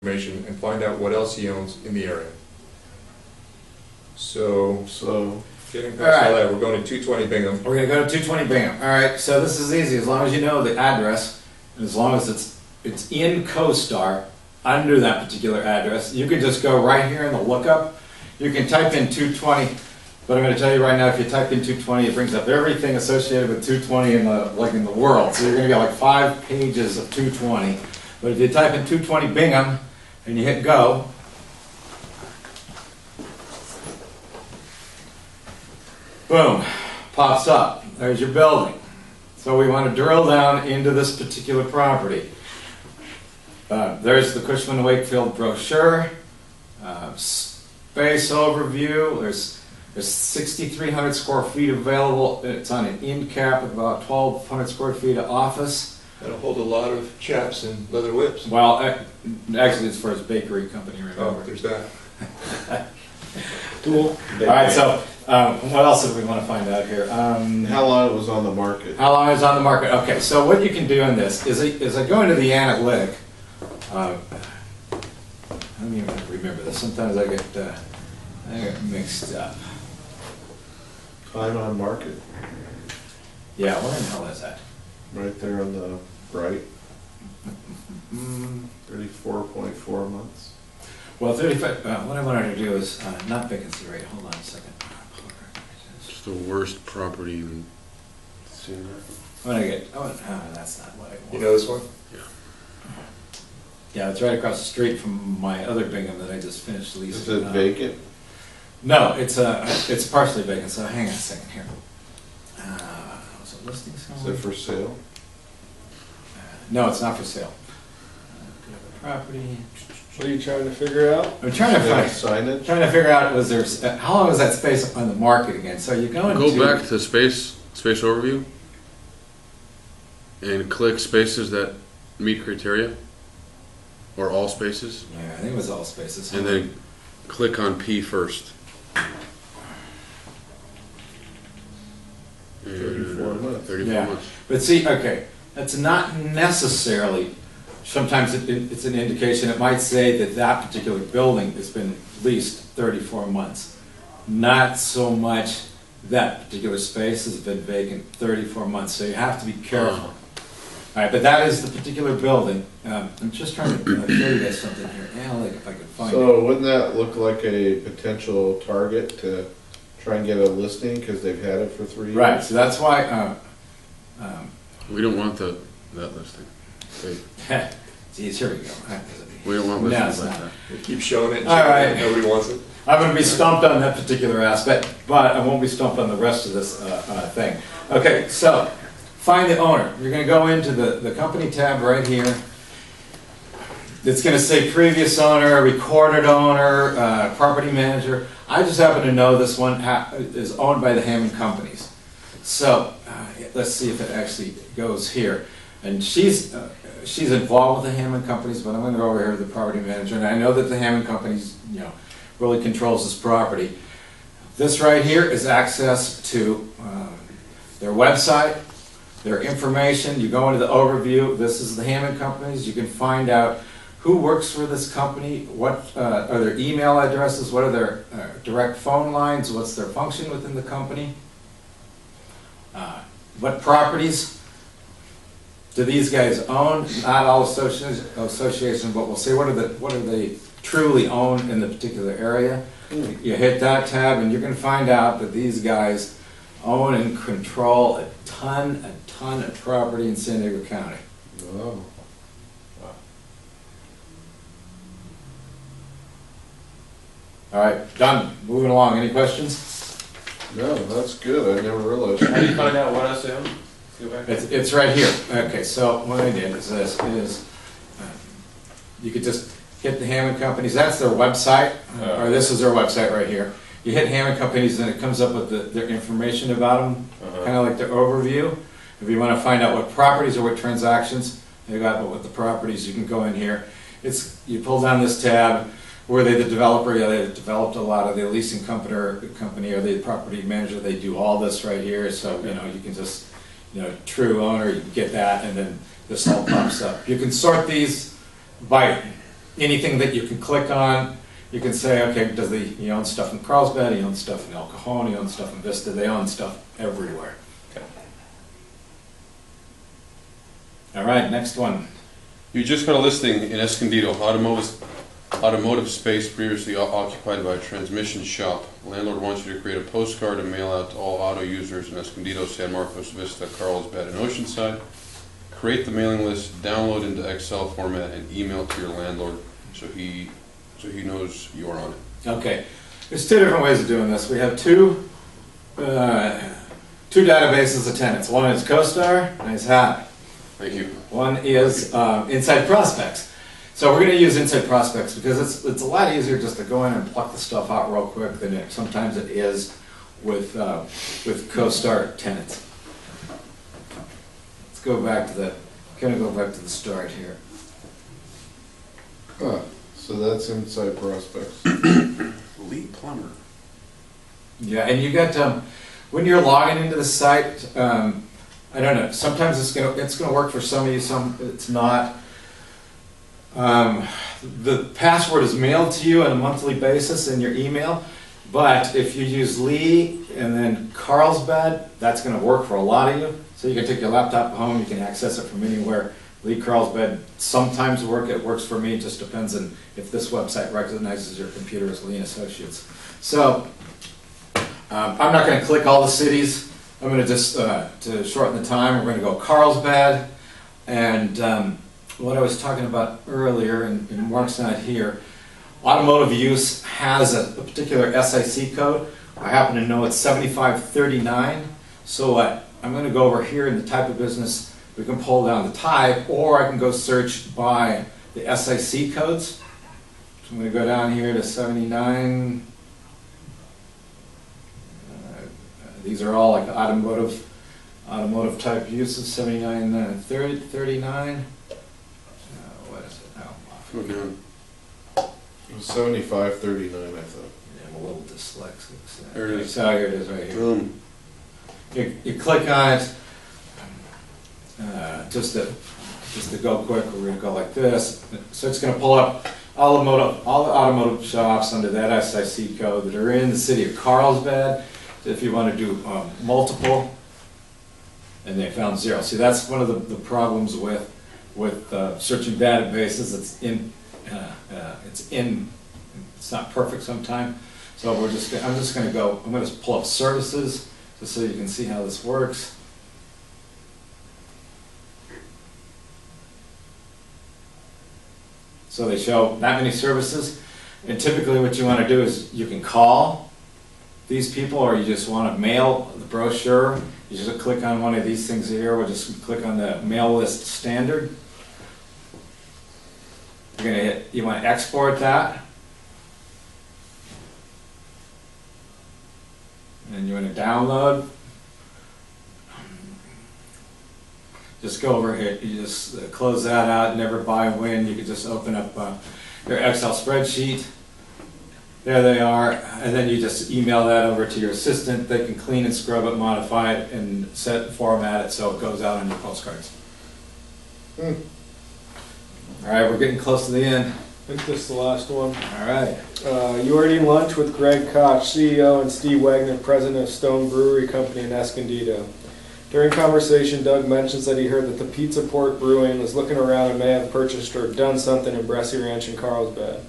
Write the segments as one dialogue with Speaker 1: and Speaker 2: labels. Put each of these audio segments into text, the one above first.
Speaker 1: information and find out what else he owns in the area. So getting past all that, we're going to 220 Bingham.
Speaker 2: We're going to go to 220 Bingham. All right, so this is easy as long as you know the address, and as long as it's in Costar under that particular address. You can just go right here in the lookup. You can type in 220, but I'm going to tell you right now, if you type in 220, it brings up everything associated with 220 in the world. So you're going to get like 5 pages of 220. But if you type in 220 Bingham and you hit go, boom, pops up. There's your building. So we want to drill down into this particular property. There's the Cushman & Wakefield brochure, space overview. There's 6,300 square feet available. It's on an end cap of about 1,200 square feet of office.
Speaker 1: That'll hold a lot of chaps and leather whips.
Speaker 2: Well, actually it's for his bakery company, remember?
Speaker 1: Oh, there's that.
Speaker 3: Cool.
Speaker 2: All right, so what else do we want to find out here?
Speaker 3: How long it was on the market?
Speaker 2: How long is on the market? Okay, so what you can do in this is I go into the analytic. I don't even remember this. Sometimes I get mixed up.
Speaker 3: Time on market?
Speaker 2: Yeah, where the hell is that?
Speaker 3: Right there on the right. 34.4 months.
Speaker 2: Well, 35. What I wanted to do is not vacancy rate. Hold on a second.
Speaker 4: It's the worst property in Cedar.
Speaker 2: What I get? Oh, that's not what I want.
Speaker 1: You know this one?
Speaker 4: Yeah.
Speaker 2: Yeah, it's right across the street from my other Bingham that I just finished leasing.
Speaker 3: Is it vacant?
Speaker 2: No, it's partially vacant. So hang on a second here. Was it listing
Speaker 3: Is
Speaker 2: somewhere?
Speaker 3: it for sale?
Speaker 2: No, it's not for sale. Could have a property.
Speaker 5: What are you trying to figure out?
Speaker 2: I'm trying to find.
Speaker 3: Signage?
Speaker 2: Trying to figure out how long was that space on the market again? So you go into.
Speaker 4: Go back to space overview and click spaces that meet criteria, or all spaces,
Speaker 2: Yeah, I think it was all spaces.
Speaker 4: and then click on P first.
Speaker 3: 34 months.
Speaker 4: 34
Speaker 2: Yeah.
Speaker 4: months.
Speaker 2: But see, okay, that's not necessarily. Sometimes it's an indication. It might say that that particular building has been leased 34 months. Not so much that particular space has been vacant 34 months. So you have to be careful. All right, but that is the particular building. I'm just trying to show you guys something here. Like if I can find it.
Speaker 3: So wouldn't that look like a potential target to try and get a listing because they've had it for 3 years?
Speaker 2: Right. So that's why.
Speaker 4: We don't want that listing.
Speaker 2: Geez, here we go.
Speaker 4: We don't want
Speaker 2: No,
Speaker 4: listings
Speaker 2: it's
Speaker 4: like
Speaker 2: not.
Speaker 4: that.
Speaker 1: We keep showing it, and
Speaker 2: All
Speaker 1: showing
Speaker 2: right.
Speaker 1: it, nobody wants it.
Speaker 2: I'm going to be stumped on that particular aspect, but I won't be stumped on the rest of this thing. Okay, so find the owner. You're going to go into the company tab right here. It's going to say previous owner, recorded owner, property manager. I just happen to know this one is owned by the Hammond Companies. So let's see if it actually goes here. And she's involved with the Hammond Companies, but I'm going to go over here to the property manager, and I know that the Hammond Companies, really controls this property. This right here is access to their website, their information. You go into the overview. This is the Hammond Companies. You can find out who works for this company, what are their email addresses, what are their direct phone lines, what's their function within the company, what properties do these guys own? Not all associations, but we'll see what are they truly own in the particular area. You hit that tab, and you're going to find out that these guys own and control a ton of property in San Diego County.
Speaker 3: Oh.
Speaker 2: All right, done. Moving along. Any questions?
Speaker 3: No, that's good. I never realized.
Speaker 5: How do you find out what I say?
Speaker 2: It's right here. Okay, so what I did is you could just hit the Hammond Companies. That's their website, or this is their website right here. You hit Hammond Companies, and it comes up with their information about them, kind of like their overview. If you want to find out what properties or what transactions they got with the properties, you can go in here. You pull down this tab. Were they the developer? Yeah, they developed a lot. Of the leasing company, or the property manager? They do all this right here. So you can just true owner, you can get that, and then this all pops up. You can sort these by anything that you can click on, you can say, okay, he own stuff in Carlsbad, he owns stuff in El Cajon, he owns stuff in Vista, they own stuff everywhere. All right, next one.
Speaker 4: You just got a listing in Escondido, automotive space previously occupied by a transmission shop. Landlord wants you to create a postcard and mail out to all auto users in Escondido, San Marcos, Vista, Carlsbad, and Oceanside. Create the mailing list, download into Excel format, and email to your landlord so he knows you are on it.
Speaker 2: Okay, there's two different ways of doing this. We have two databases of tenants. One is Costar, nice hat.
Speaker 4: Thank you.
Speaker 2: One is Inside Prospects. So we're going to use Inside Prospects because it's a lot easier just to go in and pluck the stuff out real quick than sometimes it is with Costar tenants. Let's go back to the start here.
Speaker 3: Huh, so that's Inside Prospects.
Speaker 4: Lee Plumber.
Speaker 2: Yeah, and you got when you're logging into the site. I don't know. Sometimes it's gonna work for some of you. Some it's not. The password is mailed to you on a monthly basis in your email, but if you use Lee and then Carlsbad, that's going to work for a lot of you. So you can take your laptop home. You can access it from anywhere. Lee Carlsbad sometimes work. It works for me. It just depends on if this website recognizes your computer as Lee and Associates. So I'm not going to click all the cities. I'm going to just, to shorten the time, we're going to go Carlsbad. And what I was talking about earlier, and Mark's not here, automotive use has a particular SIC code. I happen to know it's 7539. So I'm going to go over here in the type of business. We can pull down the type, or I can go search by the SIC codes. So I'm going to go down here to 79. These are all like automotive type uses, 79, 39. What is it now?
Speaker 4: Go down.
Speaker 3: It was 7539, I thought.
Speaker 2: Yeah, I'm a little dyslexic. So.
Speaker 4: There it is.
Speaker 2: So here it is right here.
Speaker 4: Boom.
Speaker 2: You click on it, just to go quick, we're going to go like this. So it's going to pull up all the automotive shops under that SIC code that are in the city of Carlsbad. If you want to do multiple, and they found 0. See, that's one of the problems with searching databases. It's not perfect sometimes. So I'm just going to pull up services just so you can see how this works. So they show that many services, and typically what you want to do is you can call these people, or you just want to mail the brochure. You just click on one of these things here. We'll just click on the mail list standard. You want to export that. And you want to download. Just go over here. You just close that out, never buy when. You can just open up your Excel spreadsheet. There they are, and then you just email that over to your assistant. They can clean and scrub it, modify it, and format it so it goes out on your postcards. All right, we're getting close to the end.
Speaker 5: I think this is the last one.
Speaker 2: All right.
Speaker 5: You are eating lunch with Greg Koch, CEO, and Steve Wagner, president of Stone Brewery Company in Escondido. During conversation, Doug mentions that he heard that the Pizza Port Brewing was looking around and may have purchased or done something in Bressie Ranch in Carlsbad.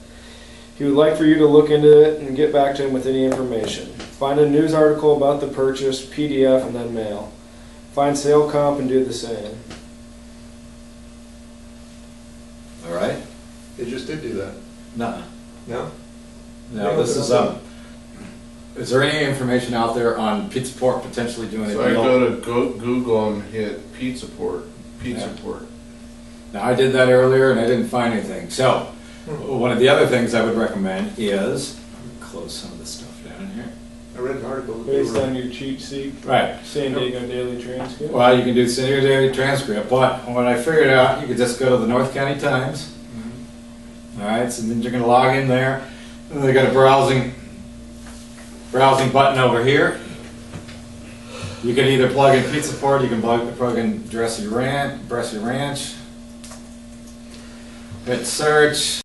Speaker 5: He would like for you to look into it and get back to him with any information. Find a news article about the purchase, PDF, and then mail. Find sale comp and do the same.
Speaker 2: All right.
Speaker 1: They just did do that.
Speaker 2: No.
Speaker 1: No?
Speaker 2: No, this is there any information out there on Pizza Port potentially doing a
Speaker 3: So I
Speaker 2: deal?
Speaker 3: go to Google and hit Pizza Port.
Speaker 2: Now, I did that earlier and I didn't find anything. So, one of the other things I would recommend is, close some of this stuff down here.
Speaker 1: I read an article.
Speaker 5: Based on your cheat sheet,
Speaker 2: Right.
Speaker 5: San Diego Daily Transcript.
Speaker 2: Well, you can do San Diego Daily Transcript, but what I figured out, you could just go to the North County Times. All right, so then you're going to log in there. And they got a browsing button over here. You can either plug in Pizza Port, you can plug in Bressie Ranch. Hit search.